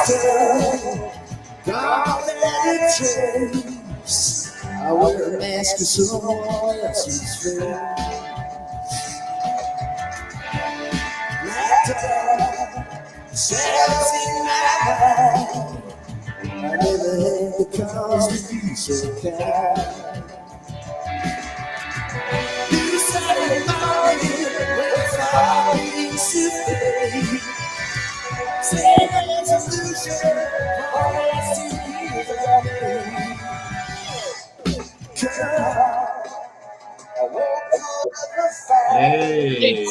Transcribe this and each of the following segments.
Master, God that it takes. I wear a mask of someone else's face. My dog sails in my mind. I never had the cause to be so kind. You started falling when falling to fade. Say there's a solution for the last 2 years of me. Hey,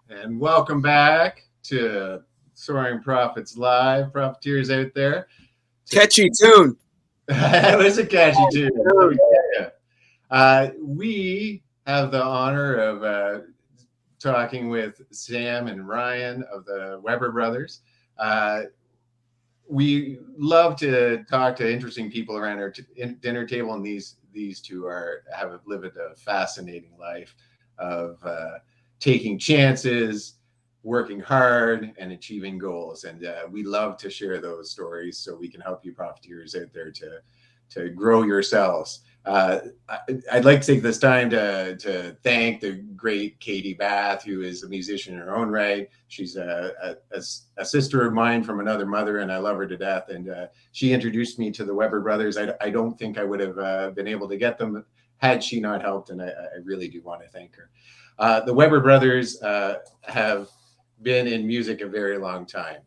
and welcome back to Soaring Profits Live, profiteers out there. Catchy tune. It was a catchy tune. We have the honor of talking with Sam and Ryan of the Weber Brothers. We love to talk to interesting people around our dinner table, and these two have lived a fascinating life of taking chances, working hard, and achieving goals. And we love to share those stories so we can help you profiteers out there to grow yourselves. I'd like to take this time to thank the great Katie Bath, who is a musician in her own right. She's a sister of mine from another mother, and I love her to death. And she introduced me to the Weber Brothers. I don't think I would have been able to get them had she not helped, and I really do want to thank her. The Weber Brothers have been in music a very long time.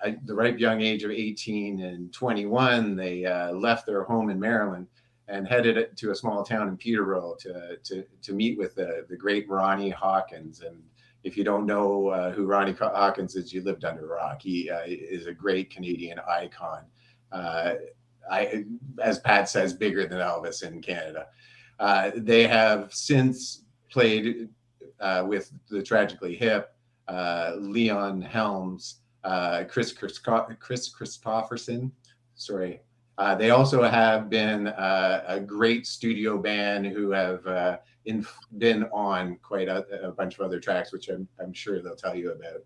At the ripe young age of 18 and 21, they left their home in Maryland and headed to a small town in Peterborough to meet with the great Ronnie Hawkins. And if you don't know who Ronnie Hawkins is, you lived under a rock. He is a great Canadian icon. As Pat says, bigger than Elvis in Canada. They have since played with the Tragically Hip, Leon Helms, Chris Christopherson. Sorry. They also have been a great studio band who have been on quite a bunch of other tracks, which I'm sure they'll tell you about.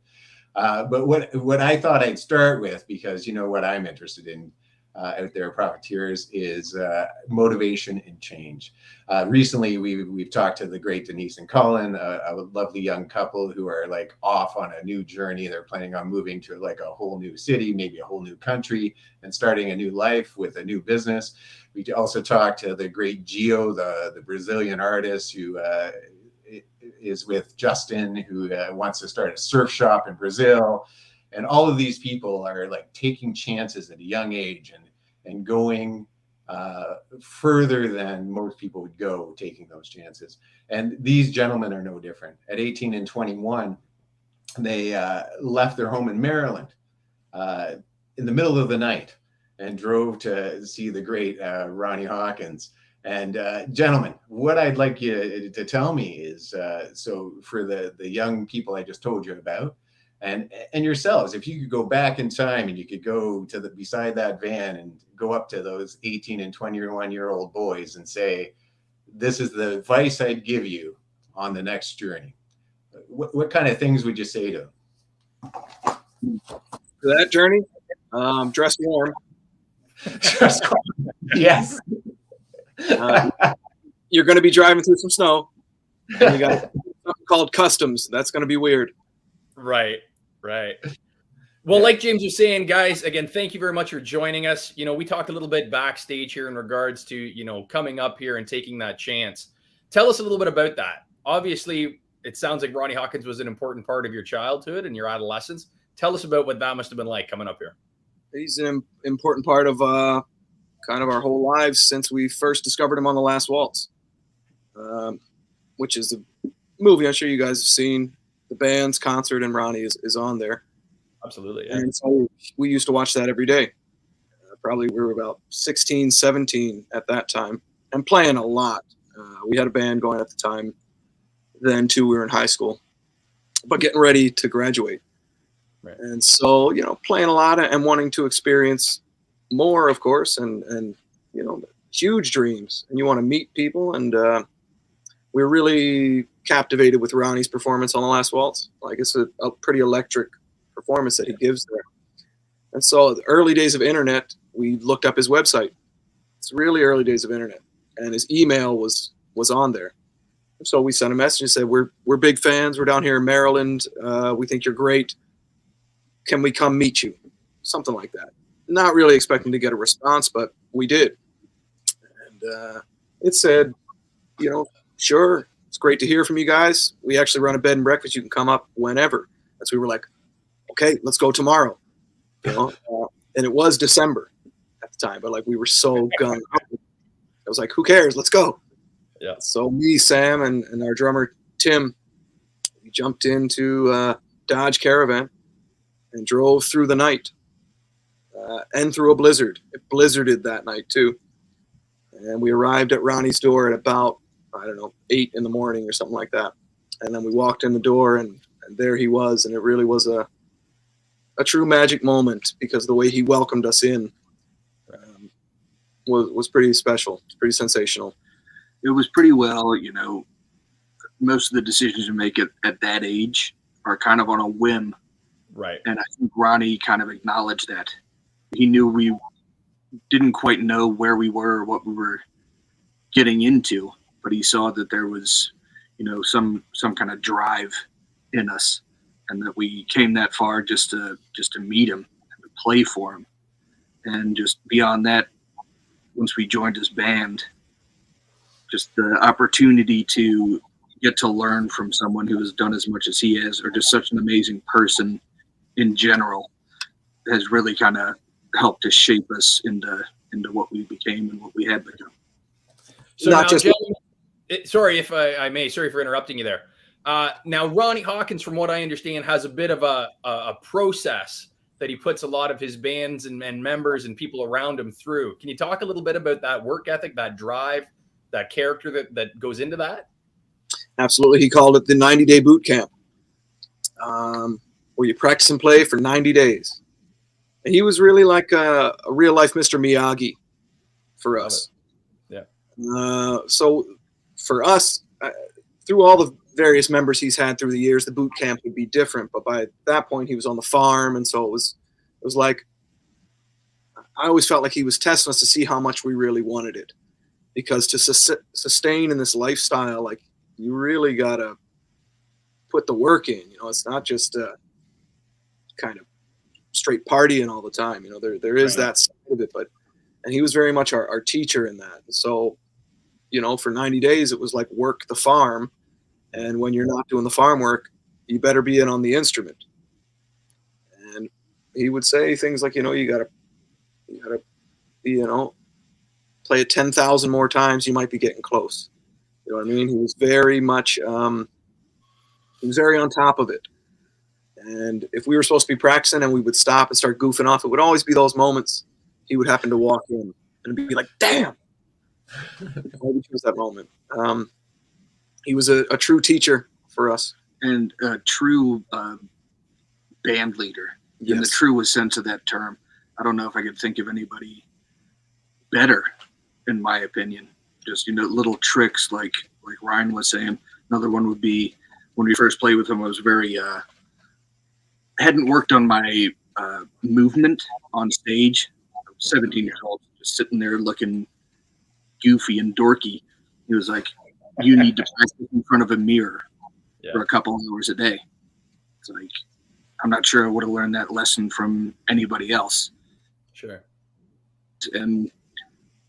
But what I thought I'd start with, because you know what I'm interested in out there, profiteers, is motivation and change. Recently, we've talked to the great Denise and Colin, a lovely young couple who are like off on a new journey. They're planning on moving to like a whole new city, maybe a whole new country, and starting a new life with a new business. We also talked to the great Gio, the Brazilian artist who is with Justin, who wants to start a surf shop in Brazil. And all of these people are like taking chances at a young age and going further than most people would go taking those chances. And these gentlemen are no different. At 18 and 21, they left their home in Maryland in the middle of the night and drove to see the great Ronnie Hawkins. And gentlemen, what I'd like you to tell me is, so for the young people I just told you about, and yourselves, if you could go back in time and you could go to beside that van and go up to those 18 and 21-year-old boys and say, this is the advice I'd give you on the next journey, what kind of things would you say to them? For that journey, dress warm. Dress warm. Yes. You're going to be driving through some snow. And you got something called customs. That's going to be weird. Right. Well, like James was saying, guys, again, thank you very much for joining us. You know, we talked a little bit backstage here in regards to, you know, coming up here and taking that chance. Tell us a little bit about that. Obviously, it sounds like Ronnie Hawkins was an important part of your childhood and your adolescence. Tell us about what that must have been like coming up here. He's an important part of kind of our whole lives since we first discovered him on The Last Waltz, which is a movie I'm sure you guys have seen. The band's concert and Ronnie is on there. Absolutely. Yeah. And so we used to watch that every day. Probably we were about 16, 17 at that time and playing a lot. We had a band going at the time. Then too, we were in high school, but getting ready to graduate. Right. And so, you know, playing a lot and wanting to experience more, of course, and you know, huge dreams. And you want to meet people. And we're really captivated with Ronnie's performance on The Last Waltz. Like, it's a pretty electric performance that he gives there. And so the early days of internet, we looked up his website. It's really early days of internet, and his email was on there. So we sent a message and said, we're big fans. We're down here in Maryland. We think you're great. Can we come meet you? Something like that. Not really expecting to get a response, but we did. And it said, sure, it's great to hear from you guys. We actually run a bed and breakfast. You can come up whenever. And so we were like, okay, let's go tomorrow. And it was December at the time, but like we were so gung ho. I was like, who cares? Let's go. Yeah. So me, Sam, and our drummer Tim, we jumped into Dodge Caravan and drove through the night and through a blizzard. It blizzarded that night too. And we arrived at Ronnie's door at about, 8 in the morning or something like that. And then we walked in the door and there he was. And it really was a true magic moment because the way he welcomed us in was pretty special. It's pretty sensational. It was pretty well, most of the decisions you make at that age are kind of on a whim. Right. And I think Ronnie kind of acknowledged that. He knew we didn't quite know where we were or what we were getting into, but he saw that there was, some kind of drive in us, and that we came that far just to meet him and to play for him. And just beyond that, once we joined his band, just the opportunity to get to learn from someone who has done as much as he has, or just such an amazing person in general, has really kind of helped to shape us into what we became and what we had become. So Not now, just gentlemen, sorry if I may, sorry for interrupting you there. Now, Ronnie Hawkins, from what I understand, has a bit of a process that he puts a lot of his bands and members and people around him through. Can you talk a little bit about that work ethic, that drive, that character that goes into that? Absolutely. He called it the 90-day boot camp, where you practice and play for 90 days. And he was really like a real-life Mr. Miyagi for us. Yeah. So for us, through all the various members he's had through the years, the boot camp would be different. But by that point, he was on the farm, and so it was like I always felt like he was testing us to see how much we really wanted it, because to sustain in this lifestyle, like you really gotta put the work in. It's not just kind of straight partying all the time. There is Right. that side of it, and he was very much our teacher in that. So, for 90 days, it was like work the farm. And when you're not doing the farm work, you better be in on the instrument. And he would say things like, you gotta, play it 10,000 more times. You might be getting close. You know what I mean? He was very much, he was very on top of it. And if we were supposed to be practicing and we would stop and start goofing off, it would always be those moments he would happen to walk in and be like, damn. Why choose that moment? He was a true teacher for us. And a true band leader, in the truest sense of that term. I don't know if I could think of anybody better, in my opinion. Just, little tricks like Ryan was saying. Another one would be when we first played with him, I was very, hadn't worked on my movement on stage. I was 17 years old, just sitting there looking goofy and dorky. He was like, you need to practice in front of a mirror for a couple hours a day. It's like, I'm not sure I would have learned that lesson from anybody else. Sure. And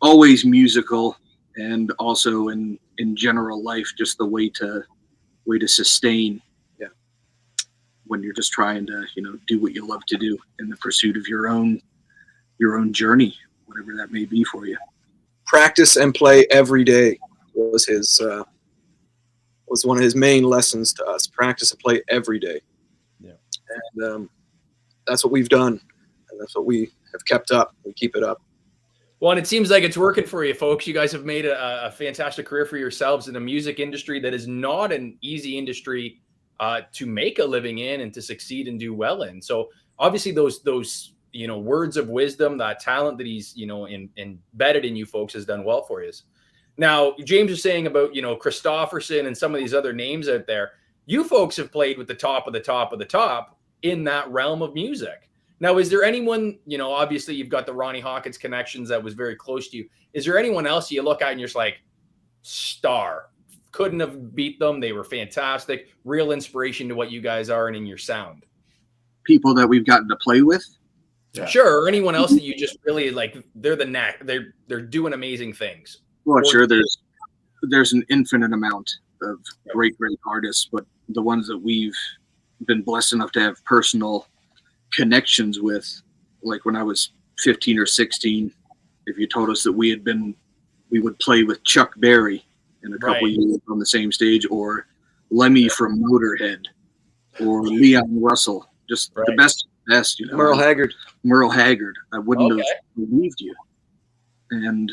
always musical, and also in general life, just the way to sustain. Yeah. When you're just trying to, do what you love to do in the pursuit of your own journey, whatever that may be for you. Practice and play every day was his was one of his main lessons to us. Practice and play every day. Yeah. And that's what we've done, and that's what we have kept up. We keep it up. Well, and it seems like it's working for you, folks. You guys have made a fantastic career for yourselves in a music industry that is not an easy industry to make a living in and to succeed and do well in. So obviously those words of wisdom, that talent that he's embedded in you folks has done well for you. Now, James was saying about Christofferson and some of these other names out there. You folks have played with the top of the top of the top in that realm of music. Now, is there anyone, obviously you've got the Ronnie Hawkins connections that was very close to you. Is there anyone else you look at and you're just like, star? Couldn't have beat them. They were fantastic. Real inspiration to what you guys are and in your sound. People that we've gotten to play with. Yeah. Sure. Or anyone else that you just really like, they're the neck. They're doing amazing things. Well, sure. There's an infinite amount of great artists, but the ones that we've been blessed enough to have personal connections with, like when I was 15 or 16, if you told us that we would play with Chuck Berry in a couple years on the same stage, or Lemmy from Motorhead, or Leon Russell, just the best, Merle Haggard, I wouldn't have believed you. And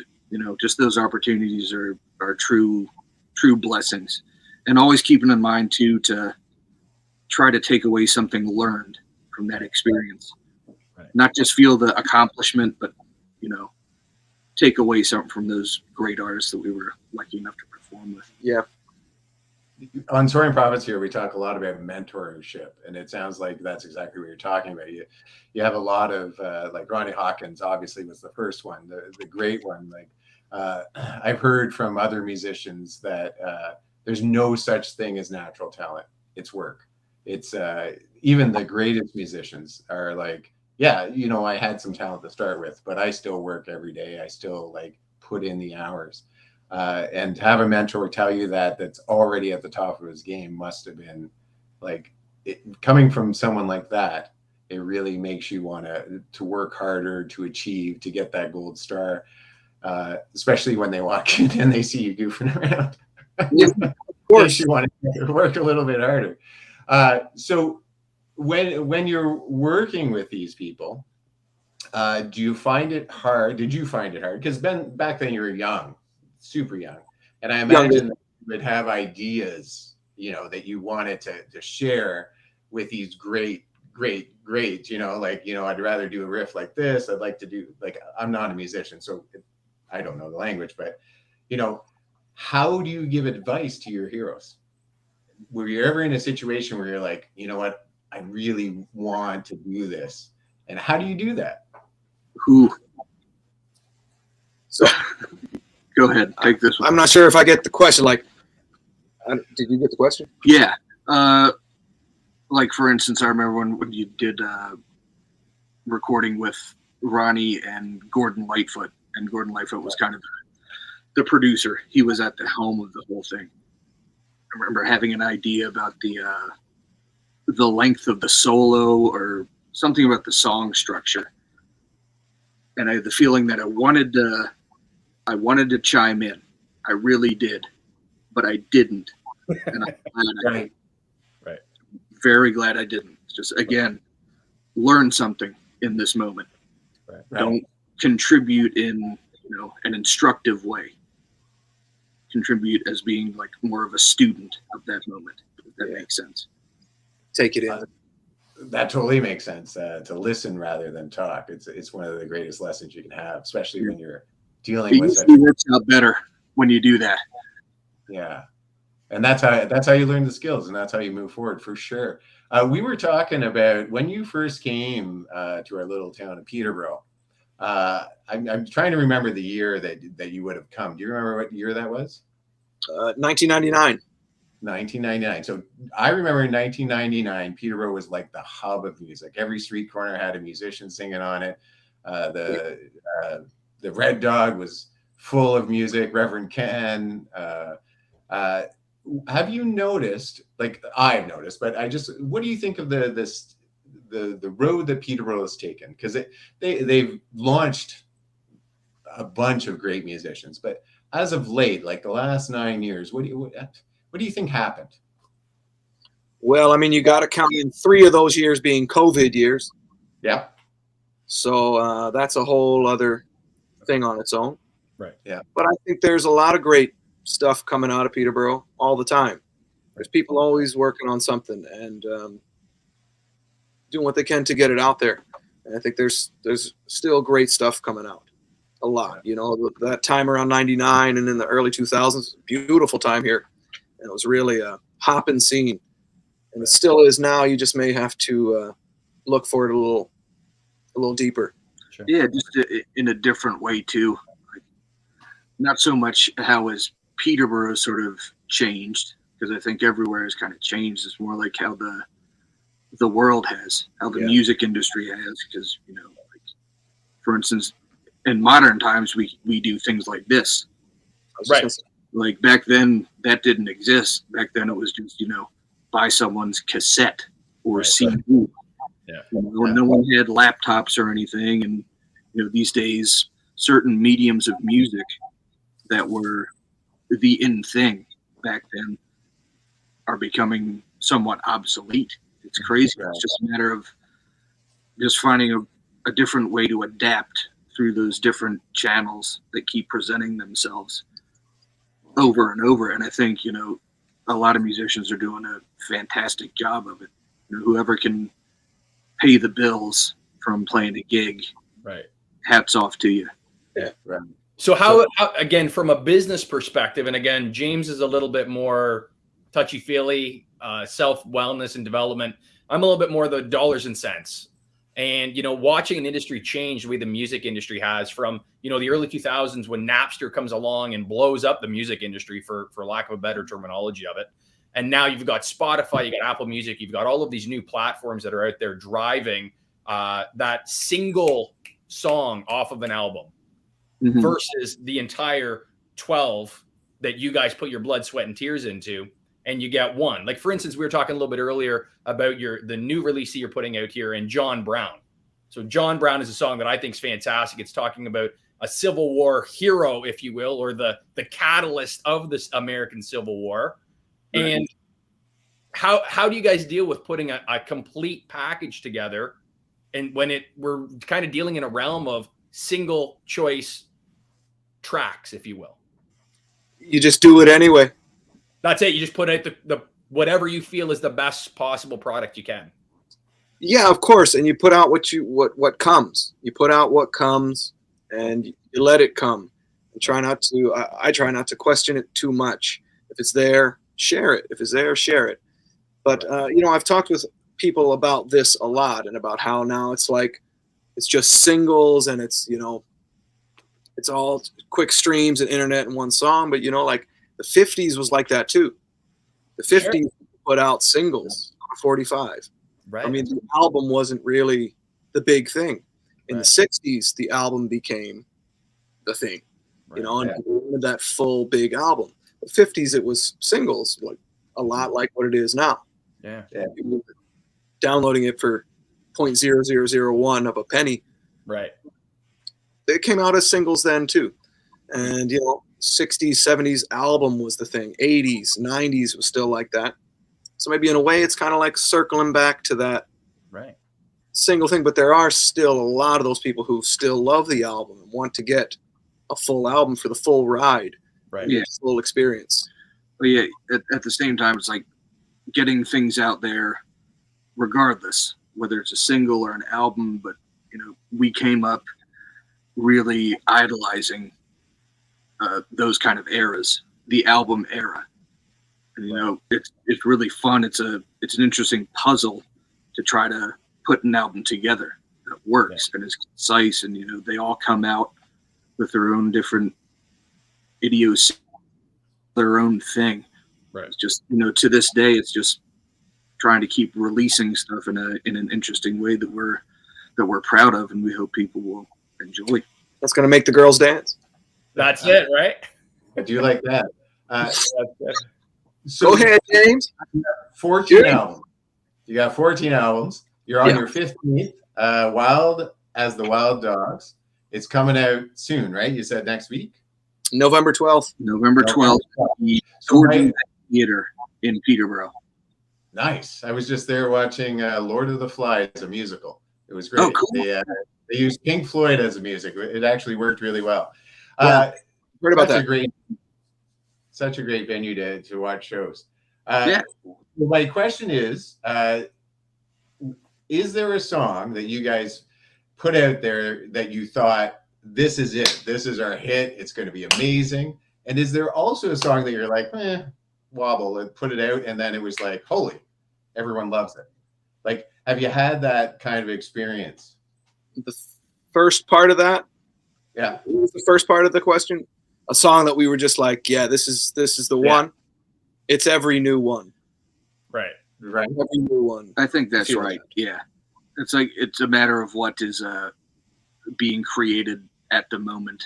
just those opportunities are true blessings, and always keeping in mind too to try to take away something learned from that experience, not just feel the accomplishment, but take away something from those great artists that we were lucky enough to perform with. Yeah. On Soaring Prophets here, we talk a lot about mentorship, and it sounds like that's exactly what you're talking about. You have a lot of like Ronnie Hawkins obviously was the first one, the great one. Like I've heard from other musicians that there's no such thing as natural talent. It's work. It's even the greatest musicians are like, yeah, I had some talent to start with, but I still work every day. I still like put in the hours. And have a mentor tell you that's already at the top of his game must have been like coming from someone like that. It really makes you want to work harder, to achieve, to get that gold star, especially when they walk in and they see you goofing around. Yeah, of course. You want to work a little bit harder. So when you're working with these people, do you find it hard? Did you find it hard? Because back then you were young, super young, and I imagine that you would have ideas, that you wanted to share with these great. I'd rather do a riff like this. I'd like to do I'm not a musician, so I don't know the language, but how do you give advice to your heroes? Were you ever in a situation where you're like, you know what, I really want to do this, and how do you do that? So go ahead, take this one. I'm not sure if I get the question. Like, did you get the question? Yeah. Like for instance, I remember when you did recording with Ronnie and Gordon Lightfoot, and Gordon Lightfoot was kind of the producer. He was at the helm of the whole thing. I remember having an idea about the length of the solo or something about the song structure, and I had the feeling that I wanted to chime in. I really did, but I didn't, and I'm very glad I didn't. Just again, learn something in this moment. Right. Don't contribute in an instructive way. Contribute as being like more of a student of that moment, if that makes sense. Take it in. That totally makes sense. To listen rather than talk. It's one of the greatest lessons you can have, especially when you're dealing with. It works out better when you do that. Yeah, and that's how you learn the skills, and that's how you move forward for sure. We were talking about when you first came to our little town of Peterborough. I'm trying to remember the year that you would have come. Do you remember what year that was? 1999. 1999. So I remember in 1999, Peterborough was like the hub of music. Every street corner had a musician singing on it. The Red Dog was full of music. Reverend Ken. Have you noticed? Like I've noticed, but what do you think of the road that Peterborough has taken? Because they've launched a bunch of great musicians, but as of late, like the last 9 years, what do you think happened? Well, I mean, you got to count in 3 of those years being COVID years. Yeah. So that's a whole other thing on its own. Right. Yeah. But I think there's a lot of great stuff coming out of Peterborough all the time. There's people always working on something and doing what they can to get it out there. And I think there's still great stuff coming out. A lot. That time around 99 and in the early 2000s, beautiful time here. And it was really a hopping scene. And it still is now. You just may have to look for it a little a little deeper. Sure. Yeah, just in a different way too. Like, not so much how has Peterborough sort of changed, because I think everywhere has kind of changed. It's more like how the world has, how the music industry has. Because like, for instance, in modern times we do things like this. Right. Like back then that didn't exist. Back then it was just buy someone's cassette or CD. Yeah. No one had laptops or anything, and these days certain mediums of music that were the in thing back then are becoming somewhat obsolete. It's crazy. It's just a matter of just finding a different way to adapt through those different channels that keep presenting themselves over and over. And I think a lot of musicians are doing a fantastic job of it. Whoever can pay the bills from playing a gig, right, hats off to you. Yeah. Right. So how again, from a business perspective, and again, James is a little bit more touchy-feely, self-wellness and development. I'm a little bit more the dollars and cents. And, watching an industry change the way the music industry has from, the early 2000s when Napster comes along and blows up the music industry, for lack of a better terminology of it. And now you've got Spotify, you got Apple Music, you've got all of these new platforms that are out there driving that single song off of an album versus the entire 12 that you guys put your blood, sweat, and tears into, and you get one. Like, for instance, we were talking a little bit earlier about the new release that you're putting out here, and John Brown. So John Brown is a song that I think is fantastic. It's talking about a Civil War hero, if you will, or the catalyst of this American Civil War. Right. And how do you guys deal with putting a complete package together, and when we're kind of dealing in a realm of single choice tracks, if you will? You just do it anyway. That's it. You just put out the whatever you feel is the best possible product you can. Yeah, of course. And you put out what comes. You put out what comes, and you let it come. And try not to. I try not to question it too much. If it's there, share it. If it's there, share it. But I've talked with people about this a lot, and about how now it's like it's just singles, and it's it's all quick streams and internet in one song. But like the 50s was like that too. The 50s put out singles on 45. Right. I mean, the album wasn't really the big thing. In the 60s, the album became the thing, and that full big album. The 50s, it was singles, like a lot like what it is now. Yeah. Downloading it for 0.0001 of a penny. Right. It came out as singles then too. And 60s, 70s album was the thing. 80s, 90s was still like that. So maybe in a way it's kind of like circling back to that single thing. But there are still a lot of those people who still love the album and want to get a full album for the full ride. Right. Yeah. Full experience. But yeah, at the same time, it's like getting things out there regardless, whether it's a single or an album. But, we came up really idolizing those kind of eras, the album era. And, it's really fun. It's an interesting puzzle to try to put an album together that works and is concise, and they all come out with their own different idiosyncrasies, their own thing. Right. It's just to this day, it's just trying to keep releasing stuff in an interesting way that we're proud of, and we hope people will enjoy. That's going to make the girls dance. That's it, right? I do like that. So go ahead, James. 14 albums. You got 14 albums. You're on your 15th. Wild as the Wild Dogs. It's coming out soon, right? You said next week? November 12th. November 12th. The Soaring Theater in Peterborough. Nice. I was just there watching Lord of the Flies, a musical. It was great. Oh, cool. They used Pink Floyd as a music. It actually worked really well. Heard about that. Such a great venue to watch shows. My question is there a song that you guys put out there that you thought, this is it, this is our hit, it's going to be amazing? And is there also a song that you're like, wobble, and put it out, and then it was like, holy, everyone loves it? Like, have you had that kind of experience? the first part of that. Yeah. What was the first part of the question? A song that we were just like, yeah, this is the one. It's every new one. Right. Right. Every new one. I think that's feel right. that. Yeah, it's a matter of what is being created at the moment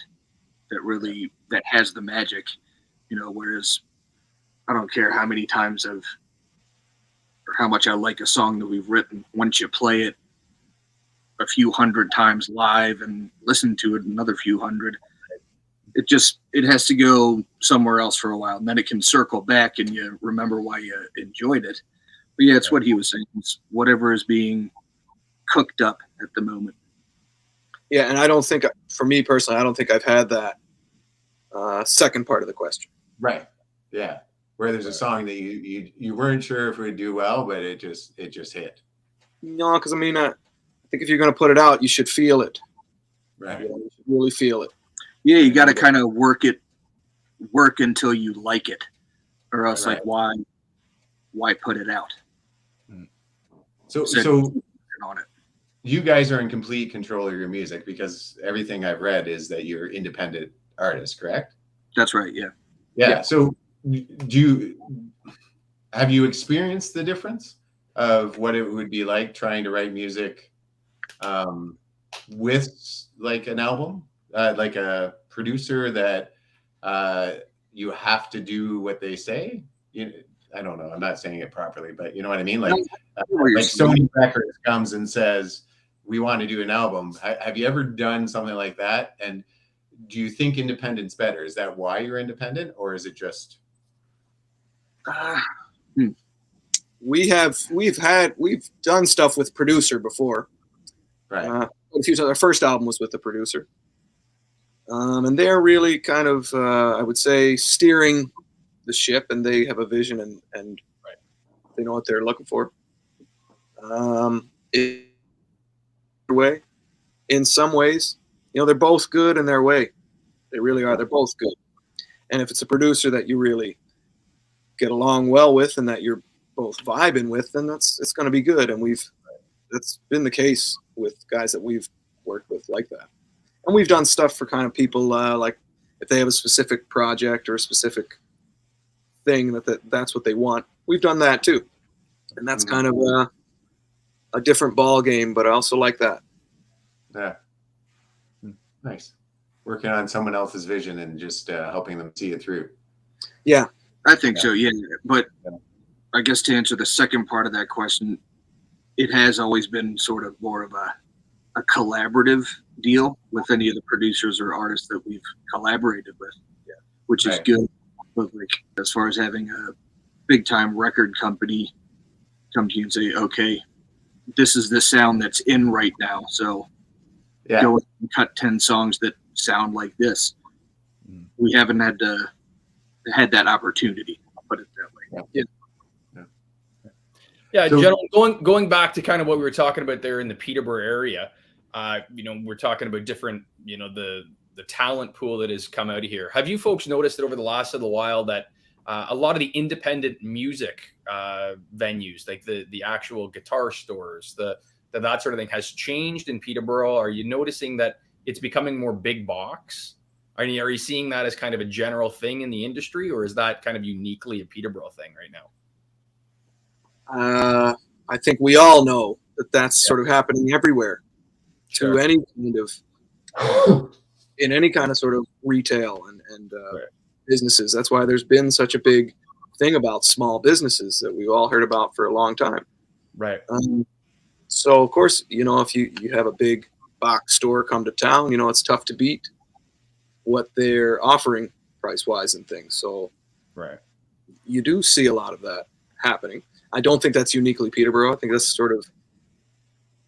that has the magic, Whereas I don't care how many times or how much I like a song that we've written. Once you play it a few hundred times live and listen to it another few hundred, it has to go somewhere else for a while, and then it can circle back and you remember why you enjoyed it. But yeah, it's what he was saying. It's whatever is being cooked up at the moment. Yeah, and I don't think, for me personally, I don't think I've had that second part of the question. Right. Yeah. Where there's a song that you weren't sure if it would do well, but it just hit. No, because I mean, I think if you're going to put it out, you should feel it. Right. You should really feel it. Yeah, you got to kind of work until you like it, or else Right. like why put it out? So On it. you guys are in complete control of your music, because everything I've read is that you're independent artists, correct? That's right. Yeah. Yeah. So have you experienced the difference of what it would be like trying to write music with like an album, like a producer that you have to do what they say? I don't know. I'm not saying it properly, but you know what I mean? Like Sony Records comes and says, we want to do an album. Have you ever done something like that? And do you think independent's better? Is that why you're independent, or is it just? We've done stuff with producer before. Right. Our first album was with the producer, and they're really kind of, I would say, steering the ship, and they have a vision and they know what they're looking for. In some ways, they're both good in their way. They really are. They're both good. And if it's a producer that you really get along well with and that you're both vibing with, then it's going to be good. And that's been the case with guys that we've worked with like that. And we've done stuff for kind of people like if they have a specific project or a specific thing that's what they want. We've done that too. And that's kind of a different ball game, but I also like that. Yeah. Nice. Working on someone else's vision and just helping them see it through. Yeah. I think so, yeah. But I guess to answer the second part of that question, it has always been sort of more of a collaborative deal with any of the producers or artists that we've collaborated with, which is good. But like, as far as having a big time record company come to you and say, okay, this is the sound that's in right now, so go and cut 10 songs that sound like this. We haven't had that opportunity, I'll put it that way. Yeah, so, gentlemen, going back to kind of what we were talking about there in the Peterborough area, we're talking about different, the talent pool that has come out of here. Have you folks noticed that over the last little while that a lot of the independent music venues, like the actual guitar stores, that sort of thing has changed in Peterborough? Are you noticing that it's becoming more big box? Are you seeing that as kind of a general thing in the industry, or is that kind of uniquely a Peterborough thing right now? I think we all know that's sort of happening everywhere to any kind of, in any kind of sort of retail and businesses. That's why there's been such a big thing about small businesses that we've all heard about for a long time. Right. So of course, if you have a big box store come to town, it's tough to beat what they're offering price wise and things. So you do see a lot of that happening. I don't think that's uniquely Peterborough. I think that's sort of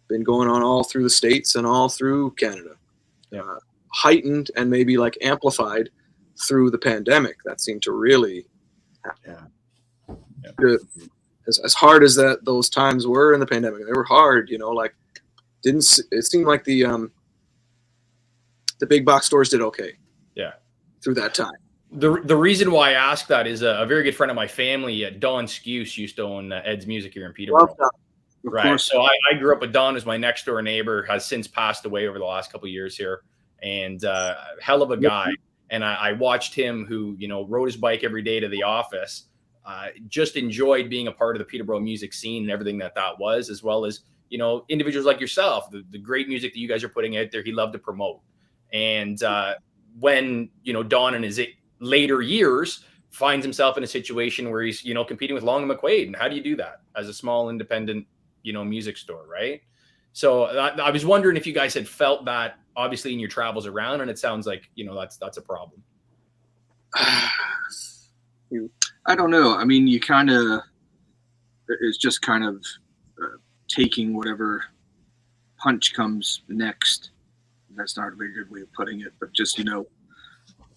been going on all through the States and all through Canada. Heightened and maybe like amplified through the pandemic. That seemed to really happen. As hard as those times were in the pandemic, they were hard, it seemed like the big box stores did okay. Yeah. Through that time. The reason why I asked that is a very good friend of my family, Don Skuse, used to own Ed's Music here in Peterborough. Of Right. course. So I grew up with Don as my next door neighbor, has since passed away over the last couple of years here, and hell of a guy. And I watched him, who rode his bike every day to the office. Just enjoyed being a part of the Peterborough music scene and everything that was, as well as individuals like yourself, the great music that you guys are putting out there. He loved to promote. And when Don in his later years finds himself in a situation where he's competing with Long and McQuaid, and how do you do that as a small independent music store, right? So I was wondering if you guys had felt that, obviously, in your travels around, and it sounds like that's a problem. I don't know. I mean, you kind of, it's just kind of taking whatever punch comes next. That's not a very good way of putting it, but just,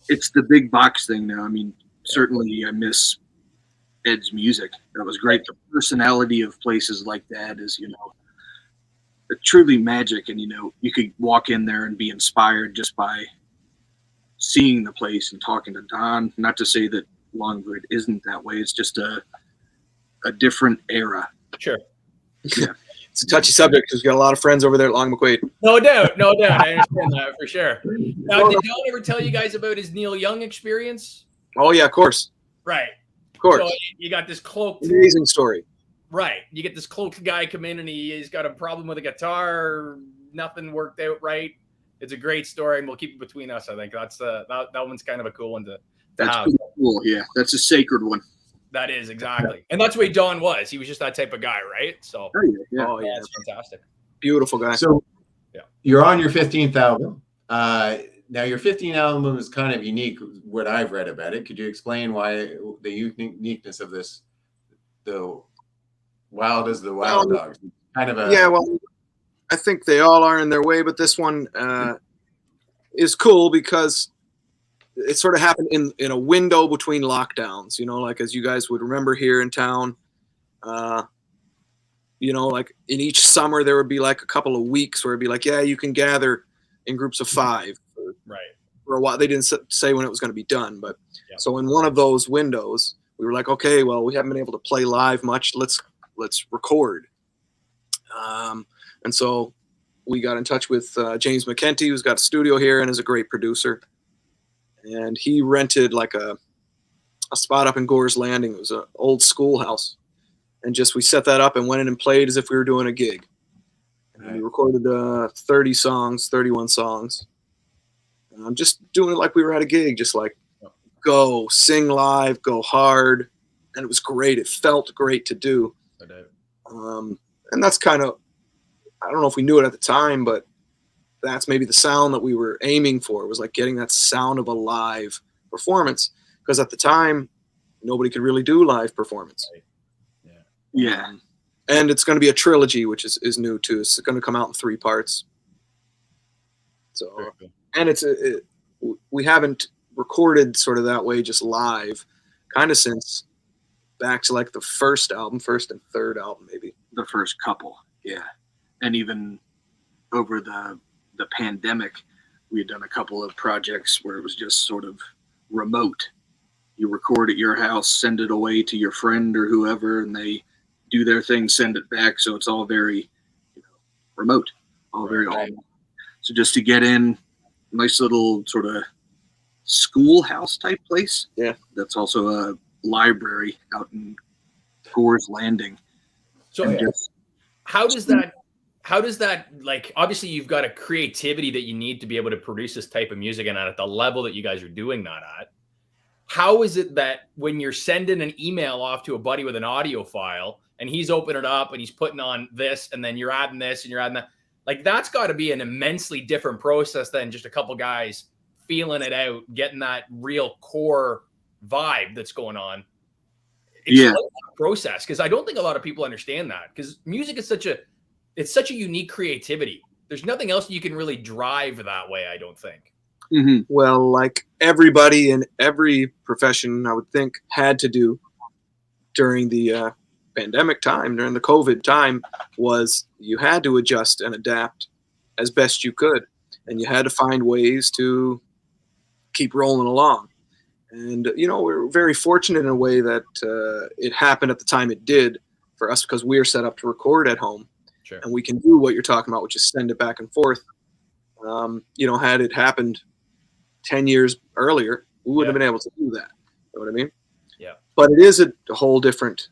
it's the big box thing now. I mean, certainly I miss Ed's music. That was great. The personality of places like that is, truly magic. And, you could walk in there and be inspired just by seeing the place and talking to Don. Not to say that Longwood isn't that way. It's just a different era. Sure. Yeah. It's a touchy subject because we've got a lot of friends over there at Long McQuaid. No doubt. I understand that for sure. Now, did Don ever tell you guys about his Neil Young experience? Oh yeah, of course. Right. Of course. So you got this cloaked. Amazing story. Right. You get this cloaked guy come in and he's got a problem with a guitar. Nothing worked out right. It's a great story, and we'll keep it between us. I think that's that one's kind of a cool one to That's have. pretty cool. Yeah, that's a sacred one. That is, exactly. And that's the way Don was. He was just that type of guy, right? So Oh yeah, that's fantastic. beautiful guy. So Yeah. you're on your 15th album. Now your 15th album is kind of unique, what I've read about it. Could you explain why the uniqueness of this, the Wild as the Wild Dogs? Kind of a... Yeah, well, I think they all are in their way, but this one is cool because it sort of happened in a window between lockdowns, like as you guys would remember here in town, like in each summer there would be like a couple of weeks where it'd be like, yeah, you can gather in groups of 5. Right. For a while. They didn't say when it was going to be done, but so in one of those windows, we were like, okay, well, we haven't been able to play live much. Let's record. And so we got in touch with James McKenty, who's got a studio here and is a great producer. And he rented like a spot up in Gore's Landing. It was an old schoolhouse. And we set that up and went in and played as if we were doing a gig. And we recorded 31 songs. And I'm just doing it like we were at a gig, just like go, sing live, go hard. And it was great. It felt great to do. And that's kind of, I don't know if we knew it at the time, but that's maybe the sound that we were aiming for. It was like getting that sound of a live performance, because at the time nobody could really do live performance. Yeah. And it's going to be a trilogy, which is new too. It's going to come out in 3 parts. So, and we haven't recorded sort of that way, just live, kind of since back to like the first and third album, maybe The first couple. Yeah. And even over the pandemic, we had done a couple of projects where it was just sort of remote. You record at your house, send it away to your friend or whoever, and they do their thing, send it back. So it's all very remote, all very awful. So just to get in, nice little sort of schoolhouse type place. Yeah. That's also a library out in Gore's Landing. So how does that, like, obviously you've got a creativity that you need to be able to produce this type of music, and at the level that you guys are doing that at, how is it that when you're sending an email off to a buddy with an audio file and he's opening it up and he's putting on this and then you're adding this and you're adding that, like, that's got to be an immensely different process than just a couple guys feeling it out, getting that real core vibe that's going on. Explain that process, because I don't think a lot of people understand that, because music is such a unique creativity. There's nothing else you can really drive that way, I don't think. Mm-hmm. Well, like everybody in every profession, I would think, had to do during the pandemic time, during the COVID time, was you had to adjust and adapt as best you could. And you had to find ways to keep rolling along. And, we're very fortunate in a way that it happened at the time it did for us, because we are set up to record at home, Sure. and we can do what you're talking about, which is send it back and forth. Had it happened 10 years earlier, we wouldn't have been able to do that. You know what I mean? Yeah. But it is a whole different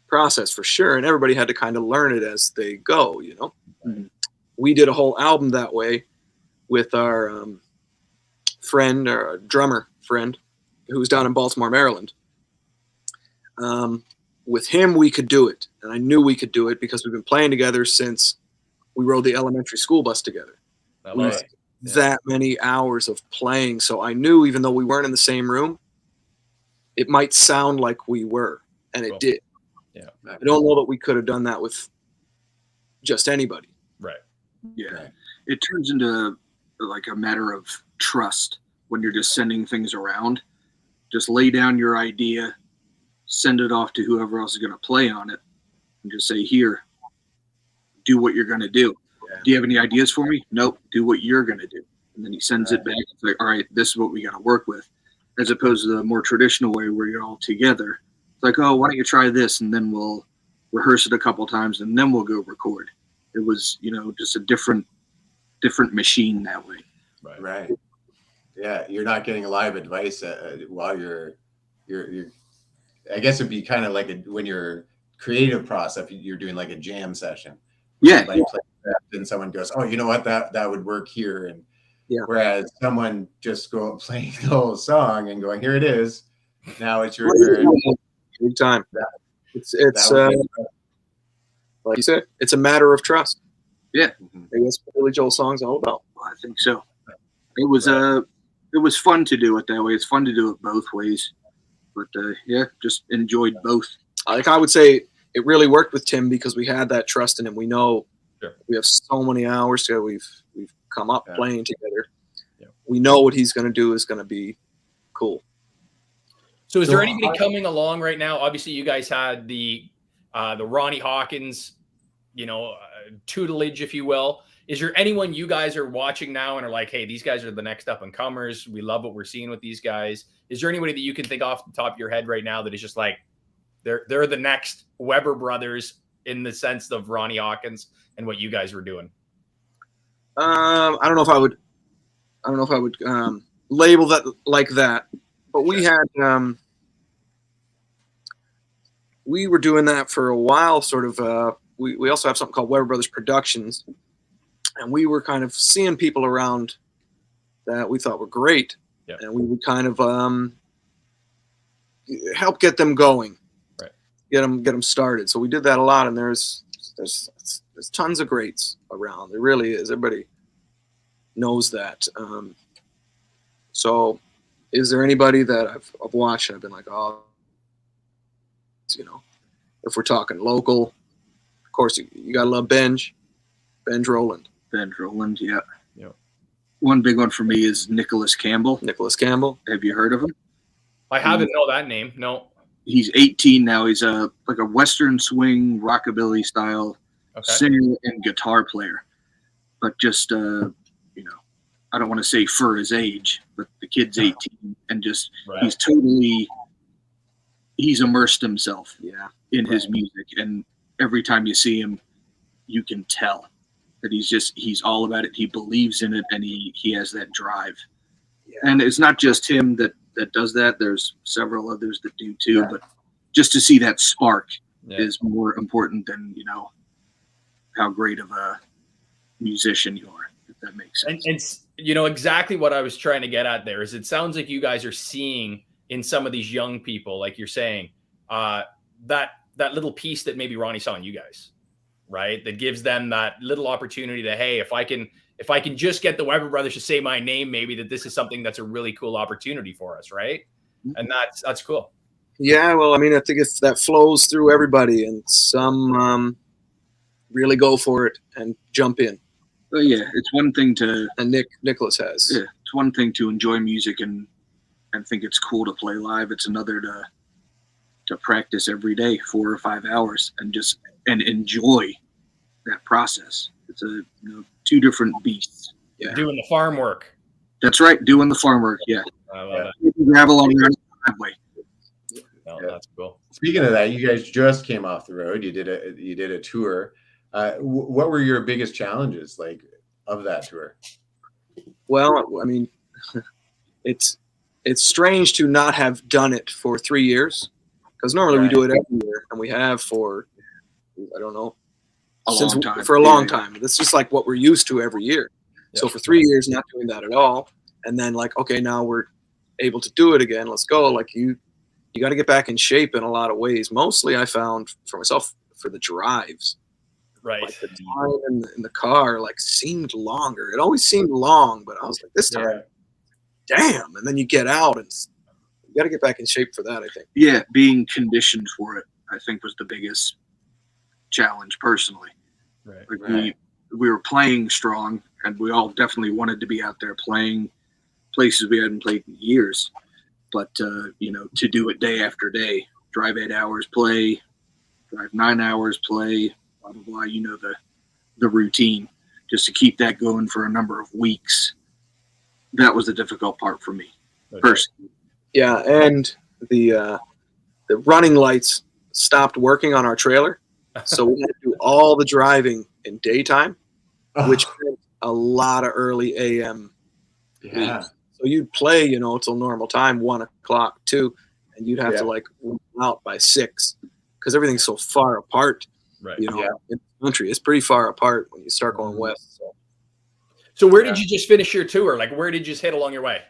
process for sure, and everybody had to kind of learn it as they go. Mhm. We did a whole album that way with our friend, or drummer friend, who's down in Baltimore, Maryland. With him, we could do it, and I knew we could do it because we've been playing together since we rode the elementary school bus together. I We love it. Yeah. that many hours of playing, so I knew, even though we weren't in the same room, it might sound like we were, and it Cool. did. Yeah. I don't know that we could have done that with just anybody. Right. Yeah. Right. It turns into like a matter of trust when you're just sending things around. Just lay down your idea, send it off to whoever else is going to play on it, and just say, here, do what you're going to do. Yeah. Do you have any ideas for me? Nope. Do what you're going to do. And then he sends it back. It's like, all right, this is what we got to work with. As opposed to the more traditional way where you're all together. It's like, oh, why don't you try this? And then we'll rehearse it a couple times and then we'll go record. It was, just a different machine that way. Right. Yeah, you're not getting live advice while you're. I guess it'd be kind of like when you're creative process, you're doing like a jam session. Yeah. Like and someone goes, oh, you know what, that would work here, and Yeah. whereas someone just playing the whole song and going, here it is, now it's your turn. Big time. It's That would like you said, it's a matter of trust. Yeah. Mhm. I guess Billy Joel song's all about. I think so. It was fun to do it that way. It's fun to do it both ways. But just enjoyed both. Like I would say, it really worked with Tim because we had that trust in him. We know we have so many hours together. We've come up playing together. Yeah. We know what he's going to do is going to be cool. So is there anybody coming along right now? Obviously, you guys had the Ronnie Hawkins, tutelage, if you will. Is there anyone you guys are watching now and are like, hey, these guys are the next up and comers. We love what we're seeing with these guys. Is there anybody that you can think off the top of your head right now that is just like, they're the next Weber brothers in the sense of Ronnie Hawkins and what you guys were doing? I don't know if I would label that like that, but we had we were doing that for a while. Sort of. We also have something called Weber Brothers Productions, and we were kind of seeing people around that we thought were great, and we would kind of help get them going, get them started. So we did that a lot, and there's tons of greats around. There really is. Everybody knows that. So is there anybody that I've watched and I've been like, oh, if we're talking local, of course you gotta love Benj Roland. Benj Roland, yeah. Yep. One big one for me is Nicholas Campbell. Have you heard of him? I haven't know that name. No. He's 18 now. He's like a Western swing rockabilly style singer and guitar player, but just I don't want to say for his age, but the kid's 18 and just he's immersed himself in his music, and every time you see him, you can tell that he's all about it. He believes in it, and he has that drive. And it's not just him that does that. There's several others that do too, but just to see that spark is more important than how great of a musician you are, if that makes sense. And exactly what I was trying to get at there is it sounds like you guys are seeing in some of these young people, like you're saying, that little piece that maybe Ronnie saw in you guys, right? That gives them that little opportunity to, hey, if I can just get the Weber brothers to say my name, maybe that this is something that's a really cool opportunity for us, right? And that's cool. Yeah, well, I mean, I think that flows through everybody, and some really go for it and jump in. Well, yeah, it's one thing to, and Nicholas has. Yeah, it's one thing to enjoy music and think it's cool to play live. It's another to practice every day 4 or 5 hours and enjoy that process. It's two different beasts. Yeah. Doing the farm work. That's right, doing the farm work. Yeah. I love it. Gravel on the driveway. No, that's cool. Speaking of that, you guys just came off the road. You did a tour. What were your biggest challenges like of that tour? Well, I mean, it's strange to not have done it for 3 years, because normally we do it every year, and we have for, I don't know, for a long time. That's just like what we're used to every year. So for 3 years, not doing that at all, and then like, okay, now we're able to do it again. Let's go. Like you got to get back in shape in a lot of ways. Mostly, I found for myself for the drives. Right. Like the time in the car like seemed longer. It always seemed long, but I was like, this time, damn. And then you get out, and you got to get back in shape for that, I think. Yeah, being conditioned for it, I think, was the biggest challenge personally. Right. Like we were playing strong, and we all definitely wanted to be out there playing places we hadn't played in years. But you know, to do it day after day, drive 8 hours, play, drive 9 hours, play, blah blah blah. You know the routine. Just to keep that going for a number of weeks, that was the difficult part for me personally. Yeah, and the running lights stopped working on our trailer, so we had to do all the driving in daytime, which meant a lot of early AM. Yeah. Weeks. So you'd play, you know, till normal time, 1 o'clock, 2, and you'd have to like run out by 6 because everything's so far apart. Right. You know, in the country, it's pretty far apart when you start going west. So where did you just finish your tour? Like, where did you just hit along your way?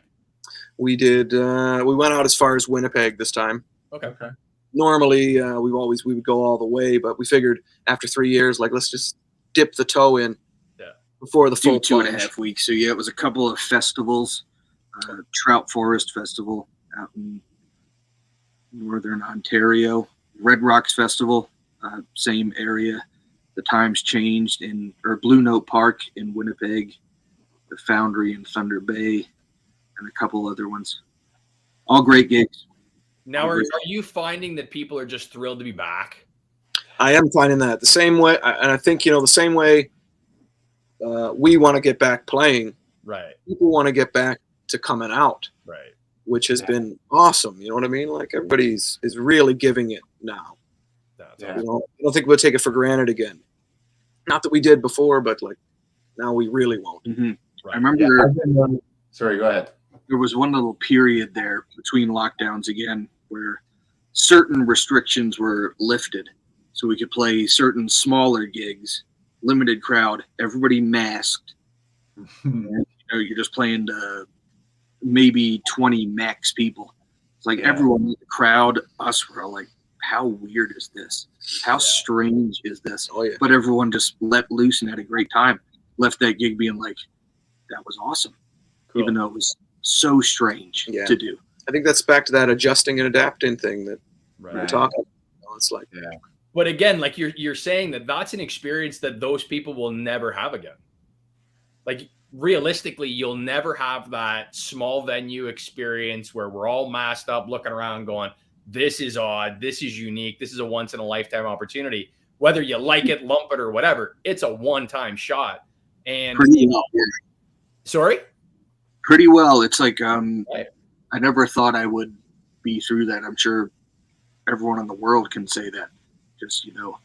We did. We went out as far as Winnipeg this time. Okay. Normally, we would go all the way, but we figured after 3 years, like, let's just dip the toe in before the full 2.5 weeks. So yeah, it was a couple of festivals. Trout Forest Festival out in northern Ontario, Red Rocks Festival, same area. The times changed or Blue Note Park in Winnipeg, the Foundry in Thunder Bay, and a couple other ones. All great gigs. Now, are you finding that people are just thrilled to be back? I am finding that the same way, and I think, you know, the same way we want to get back playing. Right. People want to get back to coming out. Right. Which has been awesome. You know what I mean? Like everybody's is really giving it now. You know, I don't think we'll take it for granted again. Not that we did before, but like now we really won't. Mm-hmm. Right. I remember. Sorry, go ahead. There was one little period there between lockdowns again where certain restrictions were lifted, so we could play certain smaller gigs, limited crowd, everybody masked. And, you know, you're just playing to maybe 20 max people. It's like everyone in the crowd, us were all like, how weird is this? How strange is this? Oh, yeah. But everyone just let loose and had a great time. Left that gig being like, that was awesome. Cool. Even though it was so strange to do. I think that's back to that adjusting and adapting thing that we're talking about. It's like, but again, like you're saying that's an experience that those people will never have again. Like realistically, you'll never have that small venue experience where we're all masked up, looking around going, this is odd. This is unique. This is a once in a lifetime opportunity. Whether you like it, lump it, or whatever, it's a one-time shot. And pretty well. It's like I never thought I would be through that. I'm sure everyone in the world can say that. Just, you know,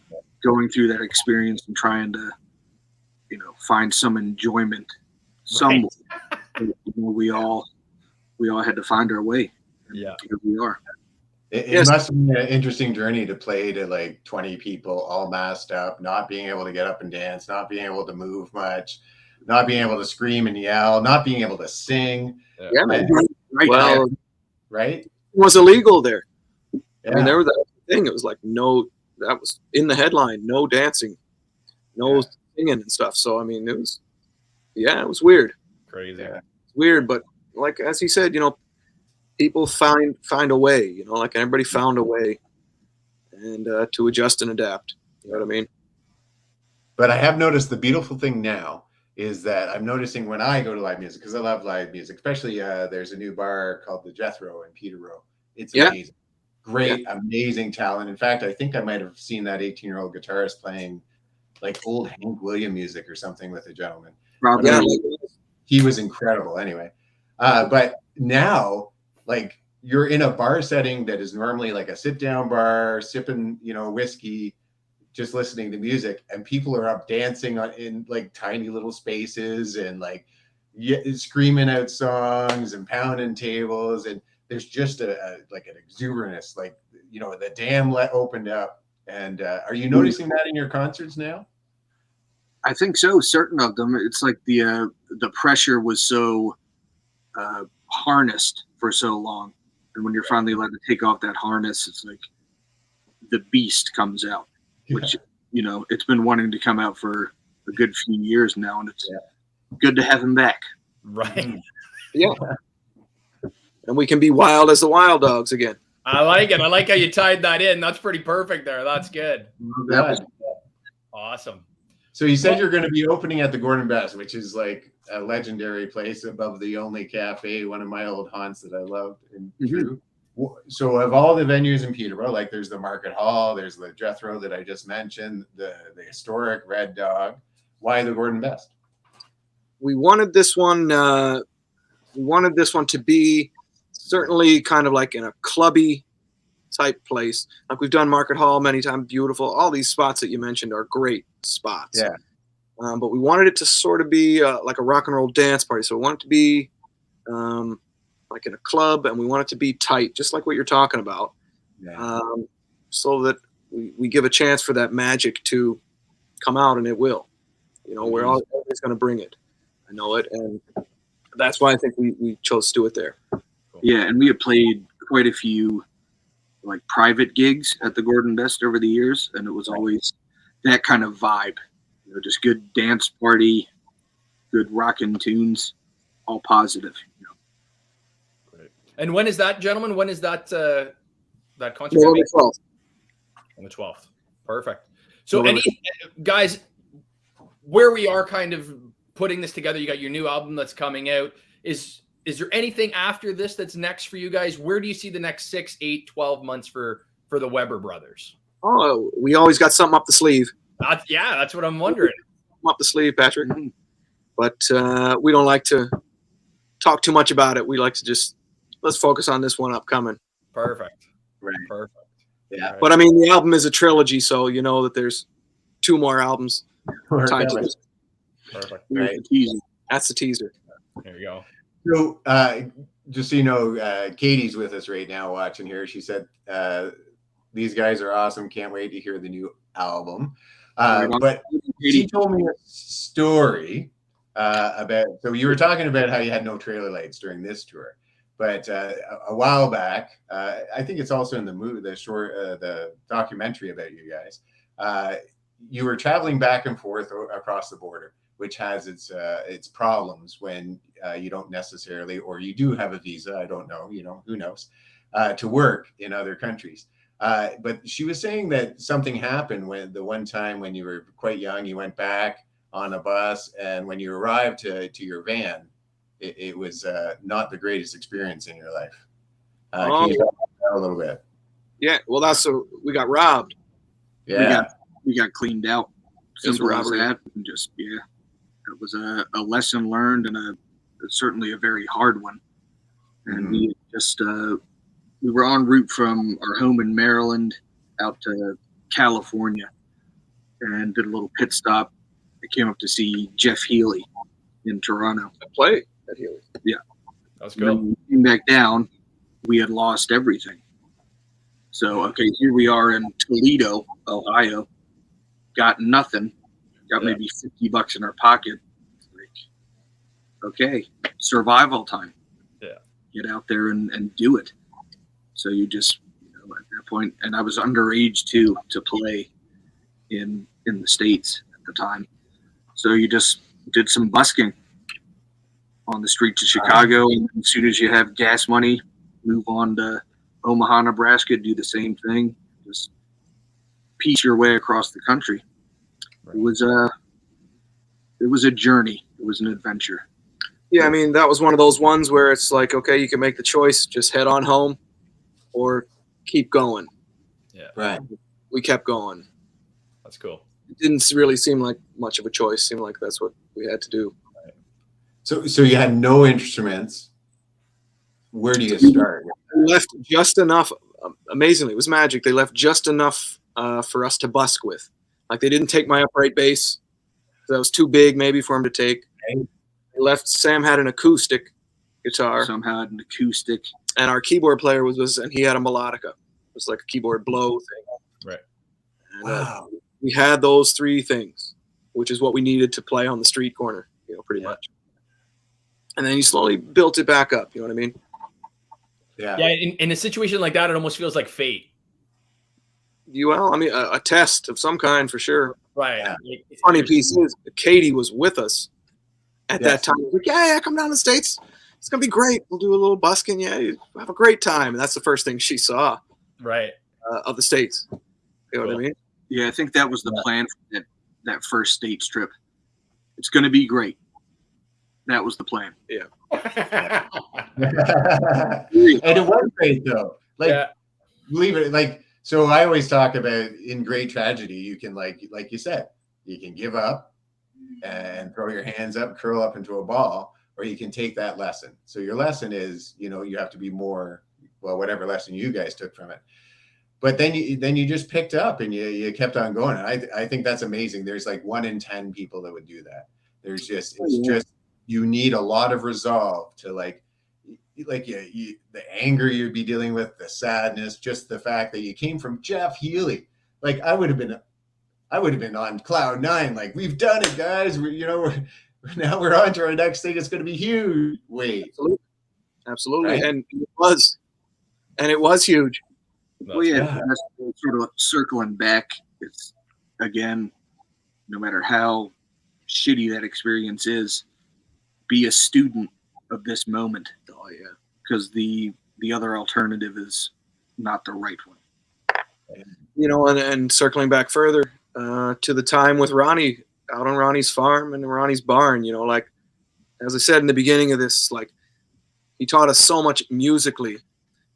going through that experience and trying to, you know, find some enjoyment. Some you know, we all had to find our way. Yeah, here we are. It must have been an interesting journey to play to like 20 people all masked up, not being able to get up and dance, not being able to move much, not being able to scream and yell, not being able to sing. Yeah, man. Right? It was illegal there. Yeah. I mean, there was that thing. It was like that was in the headline, no dancing, no singing and stuff. So, I mean, it was weird. Crazy. It's weird, but like, as he said, you know, people find a way, you know, like everybody found a way and to adjust and adapt. You know what I mean? But I have noticed the beautiful thing now is that I'm noticing when I go to live music, because I love live music, especially there's a new bar called the Jethro in Peterborough. It's amazing. Great, amazing talent. In fact, I think I might have seen that 18-year-old guitarist playing like old Hank Williams music or something with a gentleman. Probably. He was incredible anyway. But now, like, you're in a bar setting that is normally like a sit down bar, sipping, whiskey, just listening to music, and people are up dancing in like tiny little spaces and like screaming out songs and pounding tables, and there's just like an exuberance, like the dam opened up. And are you noticing that in your concerts now? I think so. Certain of them, it's like the pressure was so harnessed for so long, and when you're finally allowed to take off that harness, it's like the beast comes out, which it's been wanting to come out for a good few years now, and it's good to have him back. Right. Yeah. And we can be wild as the wild dogs again. I like it. I like how you tied that in. That's pretty perfect there. That's good. That was Awesome. So you said you're going to be opening at the Gordon Best, which is like a legendary place above the Only Cafe, one of my old haunts that I loved. And Drew. So of all the venues in Peterborough, like there's the Market Hall, there's the Jethro that I just mentioned, the historic Red Dog. Why the Gordon Best? We wanted this one. To be certainly kind of like in a clubby type place. Like we've done Market Hall many times, beautiful. All these spots that you mentioned are great spots. Yeah. But we wanted it to sort of be like a rock and roll dance party. So we want it to be like in a club, and we want it to be tight, just like what you're talking about. Yeah. So that we give a chance for that magic to come out, and it will. We're always going to bring it. I know it, and that's why I think we chose to do it there. Yeah, and we have played quite a few like private gigs at the Gordon Best over the years, and it was always that kind of vibe. Just good dance party, good rockin' tunes, all positive. Great. And when is that, gentlemen? When is that that concert? On the 12th. On the 12th. Perfect. So any guys, where we are kind of putting this together, you got your new album that's coming out. Is there anything after this that's next for you guys? Where do you see the next 6, 8, 12 months for the Weber brothers? Oh, we always got something up the sleeve. That's what I'm wondering. Up the sleeve, Patrick. But we don't like to talk too much about it. We like to let's focus on this one upcoming. Perfect. Right. Perfect. Yeah. But I mean, the album is a trilogy, so you know that there's 2 more albums tied to this. Perfect. Right. That's the teaser. There you go. So just so you know, Katie's with us right now watching here. She said, these guys are awesome. Can't wait to hear the new album. But she told me a story about, so you were talking about how you had no trailer lights during this tour, but a while back, I think it's also in the movie, the documentary about you guys, you were traveling back and forth across the border, which has its problems when you don't necessarily, or you do have a visa, I don't know, who knows, to work in other countries. But she was saying that something happened when the one time when you were quite young, you went back on a bus, and when you arrived to your van, it was not the greatest experience in your life. Can you talk about that a little bit? Yeah, well, we got robbed. Yeah, we got cleaned out. Simple as that. And just it was a lesson learned, and certainly a very hard one. And we just we were en route from our home in Maryland out to California, and did a little pit stop. I came up to see Jeff Healy in Toronto. I played at Healy. Yeah, that's good. When we came back down, we had lost everything. So okay, here we are in Toledo, Ohio. Got nothing. Got maybe $50 in our pocket. Like, okay, survival time. Yeah, get out there and do it. So you just, at that point, and I was underage too to play in the States at the time. So you just did some busking on the streets of Chicago, and as soon as you have gas money, move on to Omaha, Nebraska, do the same thing. Just piece your way across the country. Right. It was a journey. It was an adventure. Yeah, I mean, that was one of those ones where it's like, okay, you can make the choice, just head on home or keep going. Yeah. Right. We kept going. That's cool. It didn't really seem like much of a choice. It seemed like that's what we had to do. Right. So you had no instruments. Where do you start? left just enough. Amazingly, it was magic. They left just enough for us to busk with. Like they didn't take my upright bass. That was too big maybe for him to take. They left. Sam had an acoustic guitar. Some had an acoustic. And our keyboard player was and he had a melodica. It was like a keyboard blow thing. Right. And, Wow. we had those three things, which is what we needed to play on the street corner, pretty much. And then you slowly built it back up. You know what I mean? Yeah. Yeah. In a situation like that, it almost feels like fate. A test of some kind for sure. Right. Yeah. The funny piece is Katie was with us at that time. Like, yeah, come down to the States. It's going to be great. We'll do a little busking. Yeah, you have a great time. And that's the first thing she saw Right. of the States. You know what I mean? Yeah, I think that was the plan for that first States trip. It's going to be great. That was the plan. And it was great though. Like, believe it. Like, so I always talk about in great tragedy, you can like you said, you can give up and throw your hands up, curl up into a ball, or you can take that lesson. So your lesson is, you have to be more, well, whatever lesson you guys took from it. But then you just picked up and you kept on going. And I think that's amazing. There's like 1 in 10 people that would do that. You need a lot of resolve to the anger you'd be dealing with, the sadness, just the fact that you came from Jeff Healy. Like I would have been on cloud 9. Like, we've done it, guys. Now we're on to our next thing. It's going to be huge. Wait, absolutely, right? And it was huge. Well, yeah, that's sort of circling back. It's again, no matter how shitty that experience is, be a student of this moment. Oh yeah, because the other alternative is not the right one. And circling back further to the time with Ronnie out on Ronnie's farm and Ronnie's barn, like as I said in the beginning of this, like he taught us so much musically,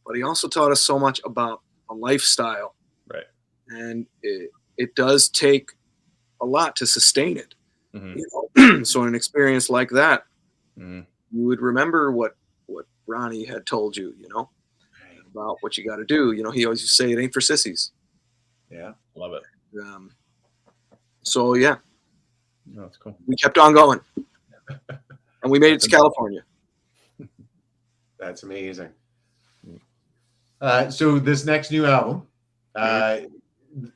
but he also taught us so much about a lifestyle. Right. And it does take a lot to sustain it. Mm-hmm. So an experience like that, mm-hmm. you would remember what Ronnie had told you, about what you got to do. He always used to say it ain't for sissies. Yeah. Love it. So yeah, that's cool. we kept on going and we made it to California. That's amazing. So this next new album,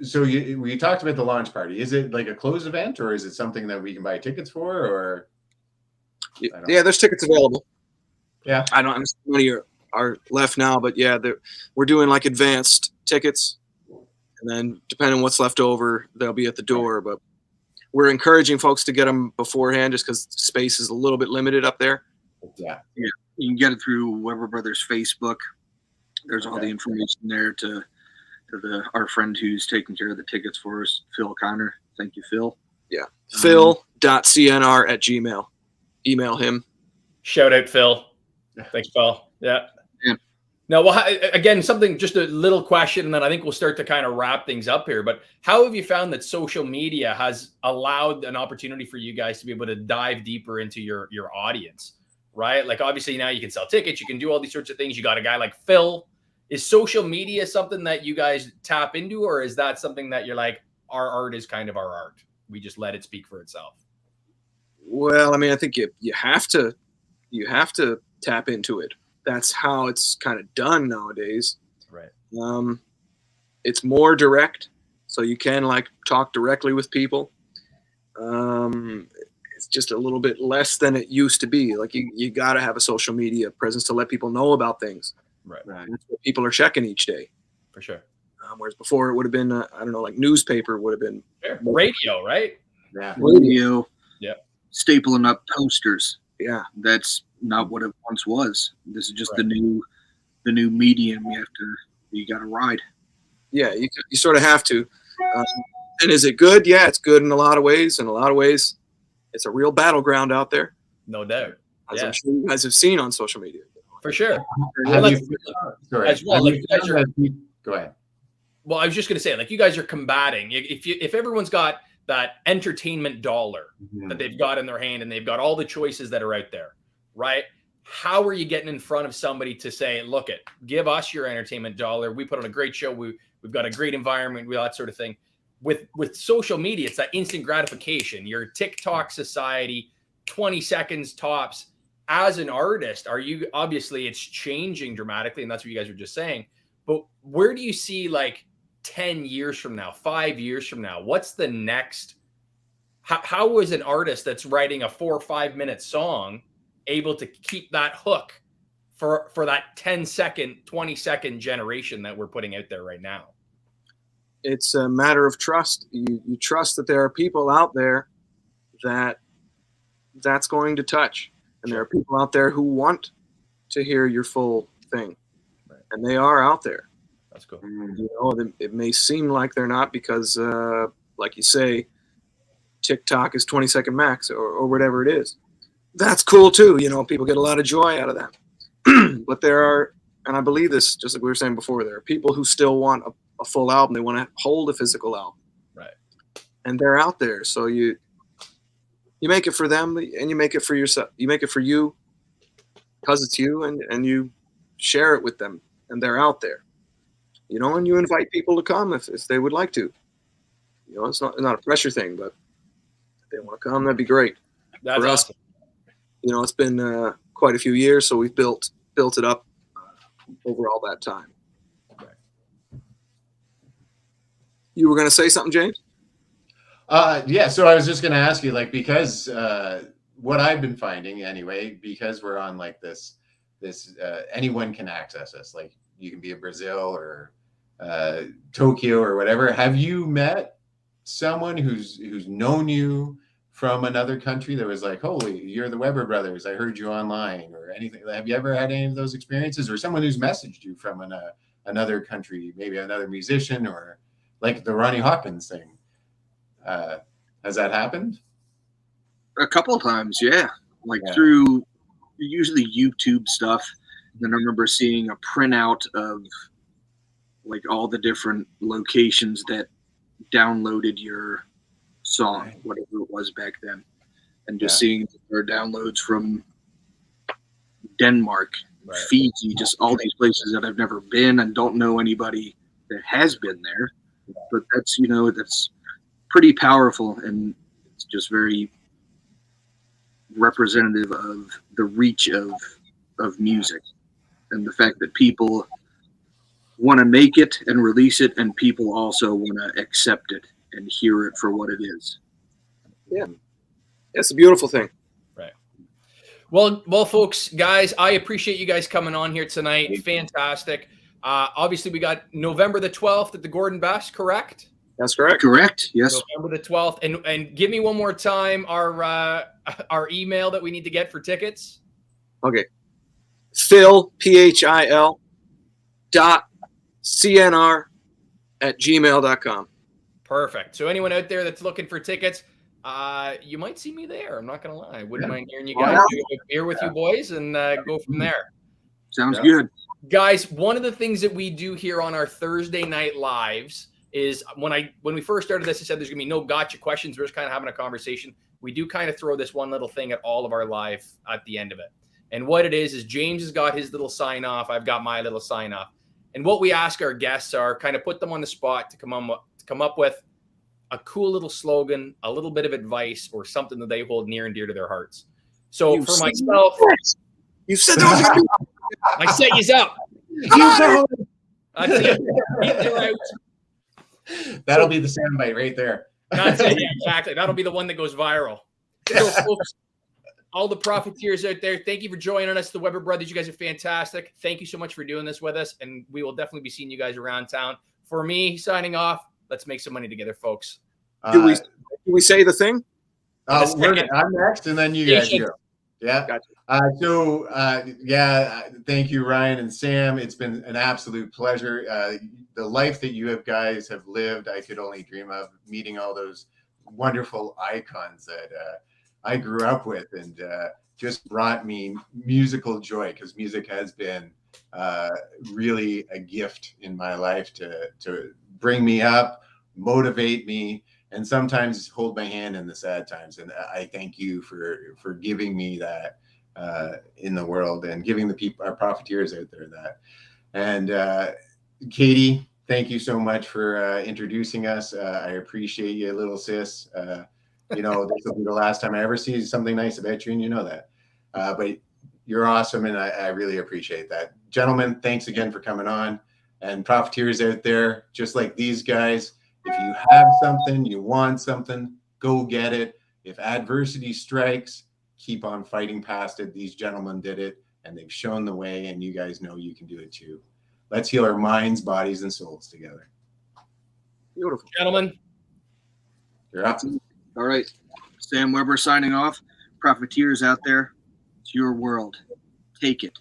so we talked about the launch party. Is it like a closed event, or is it something that we can buy tickets for? Or yeah, there's tickets available. Yeah, I don't. How many are left now? But yeah, we're doing like advanced tickets, and then depending on what's left over, they'll be at the door. But we're encouraging folks to get them beforehand, just because space is a little bit limited up there. Yeah. You can get it through Weber Brothers Facebook. There's all the information there to our friend who's taking care of the tickets for us, Phil Connor. Thank you, Phil. Yeah. Phil.cnr@gmail. Email him. Shout out, Phil. Thanks, Phil. Yeah. Now, well, again, just a little question, and then I think we'll start to kind of wrap things up here. But how have you found that social media has allowed an opportunity for you guys to be able to dive deeper into your audience, right? Like, obviously, now you can sell tickets, you can do all these sorts of things. You got a guy like Phil. Is social media something that you guys tap into, or is that something that you're like, our art is kind of our art? We just let it speak for itself. Well, I mean, I think you have to tap into it. That's how it's kind of done nowadays. Right. It's more direct, so you can like talk directly with people. It's just a little bit less than it used to be. Like you got to have a social media presence to let people know about things. Right. That's what people are checking each day. For sure. Whereas before it would have been, I don't know, like newspaper would have been. Radio, right? Yeah. Radio. Yeah. Stapling up posters. Yeah. That's not what it once was. This is just the new medium. You got to ride. Yeah, you sort of have to. And is it good? Yeah, it's good in a lot of ways. In a lot of ways, it's a real battleground out there. No doubt. As I'm sure you guys have seen on social media. For sure. Go ahead. Well, I was just going to say, like, you guys are combating. If everyone's got that entertainment dollar that they've got in their hand and they've got all the choices that are out there, right? how are you getting in front of somebody to say, look, give us your entertainment dollar. We put on a great show. We've got a great environment, that sort of thing. With social media, it's that instant gratification. Your TikTok society, 20 seconds tops. As an artist, obviously it's changing dramatically, and that's what you guys were just saying. But where do you see like 10 years from now, 5 years from now? What's the next? How is an artist that's writing a 4 or 5 minute song able to keep that hook for that 10-second, 20-second generation that we're putting out there right now? It's a matter of trust. You trust that there are people out there that's going to touch, and there are people out there who want to hear your full thing, right. And they are out there. That's cool. You know, it may seem like they're not because, like you say, TikTok is 20-second max or whatever it is. That's cool too. You know, people get a lot of joy out of that. But there are, and I believe this, just like we were saying before, there are people who still want a full album. They want to hold a physical album. Right. And they're out there. So you make it for them, and you make it for yourself. You make it for you because it's you, and you share it with them, and they're out there. You know, and you invite people to come if they would like to. You know, it's not a pressure thing, but if they want to come, that'd be great. That's for awesome. Us, you know, it's been quite a few years, so we've built it up over all that time. Okay. You were going to say something, James? Yeah, so I was just going to ask you, like, because what I've been finding anyway, because we're on like this anyone can access us. Like, you can be in Brazil or Tokyo or whatever. Have you met someone who's known you from another country that was like, holy, you're the Weber brothers, I heard you online, or anything? Have you ever had any of those experiences, or someone who's messaged you from another country, maybe another musician, or like the Ronnie Hawkins thing? Has that happened? A couple of times, yeah. Like through usually YouTube stuff. Then I remember seeing a printout of like all the different locations that downloaded your song, whatever it was back then, and just seeing their downloads from Denmark, Fiji, just all these places that I've never been and don't know anybody that has been there. But that's, you know, that's pretty powerful, and it's just very representative of the reach of music and the fact that people want to make it and release it, and people also want to accept it and hear it for what it is. Yeah, it's a beautiful thing. Right. Well, folks, guys, I appreciate you guys coming on here tonight. Fantastic. Obviously, we got November the 12th at the Gordon Best, correct? That's correct. Correct. Yes. November the 12th. And give me one more time our email that we need to get for tickets. Okay. Phil, PHIL .cnr@gmail.com. Perfect. So anyone out there that's looking for tickets, you might see me there. I'm not going to lie. I wouldn't mind hearing you guys do a beer with you boys and go from there. Sounds good. Guys, one of the things that we do here on our Thursday night lives is when we first started this, I said there's going to be no gotcha questions. We're just kind of having a conversation. We do kind of throw this one little thing at all of our live at the end of it. And what it is James has got his little sign off. I've got my little sign off. And what we ask our guests are kind of put them on the spot to come up with a cool little slogan, a little bit of advice, or something that they hold near and dear to their hearts. So for myself, you said that was going to be. I set you up. That's it. They're out. That'll be the soundbite right there. That's it. Yeah, exactly. That'll be the one that goes viral. So, folks, all the profiteers out there, thank you for joining us. The Weber brothers, you guys are fantastic. Thank you so much for doing this with us, and we will definitely be seeing you guys around town. For me, signing off. Let's make some money together, folks. Do we say the thing? I'm next, and then you guys go. Yeah. Gotcha. Thank you, Ryan and Sam. It's been an absolute pleasure. The life that you guys have lived, I could only dream of, meeting all those wonderful icons that I grew up with, and just brought me musical joy, because music has been really a gift in my life to bring me up, motivate me, and sometimes hold my hand in the sad times. And I thank you for giving me that in the world, and giving the people, our profiteers out there, that. And Katie, thank you so much for introducing us. I appreciate you, little sis. You know, this will be the last time I ever see something nice about you, and you know that. But you're awesome, and I really appreciate that. Gentlemen, thanks again for coming on. And profiteers out there, just like these guys, if you have something, you want something, go get it. If adversity strikes, keep on fighting past it. These gentlemen did it, and they've shown the way, and you guys know you can do it too. Let's heal our minds, bodies, and souls together. Beautiful. Gentlemen, You're up. All right. Sam Weber signing off. Profiteers out there, it's your world. Take it,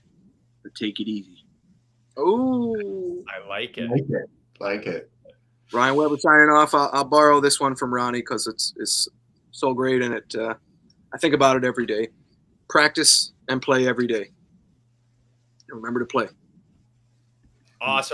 but take it easy. Oh, I like it. Like it. Like it. Ryan Weber signing off. I'll borrow this one from Ronnie because it's so great, and it I think about it every day. Practice and play every day. And remember to play. Awesome.